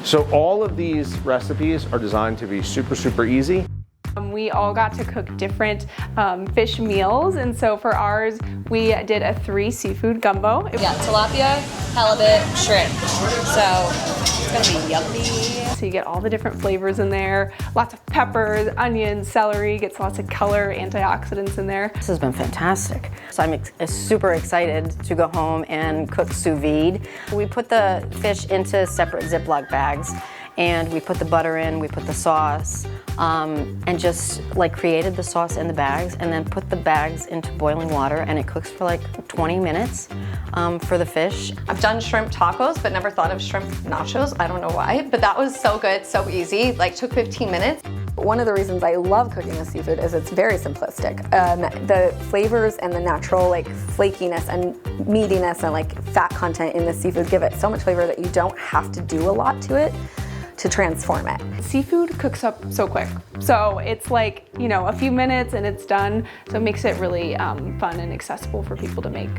So all of these recipes are designed to be super, super easy. We all got to cook different fish meals, and so for ours, we did a 3 seafood gumbo. Yeah, tilapia, halibut, shrimp. So it's gonna be yummy. So you get all the different flavors in there, lots of peppers, onions, celery, gets lots of color, antioxidants in there. This has been fantastic. So I'm super excited to go home and cook sous vide. We put the fish into separate Ziploc bags, and we put the butter in, we put the sauce, and just like created the sauce in the bags, and then put the bags into boiling water, and it cooks for like 20 minutes for the fish. I've done shrimp tacos, but never thought of shrimp nachos. I don't know why, but that was so good, so easy. Like took 15 minutes. One of the reasons I love cooking with seafood is it's very simplistic. The flavors and the natural like flakiness and meatiness and like fat content in the seafood give it so much flavor that you don't have to do a lot to it to transform it. Seafood cooks up so quick. So it's like, you know, a few minutes and it's done. So it makes it really fun and accessible for people to make.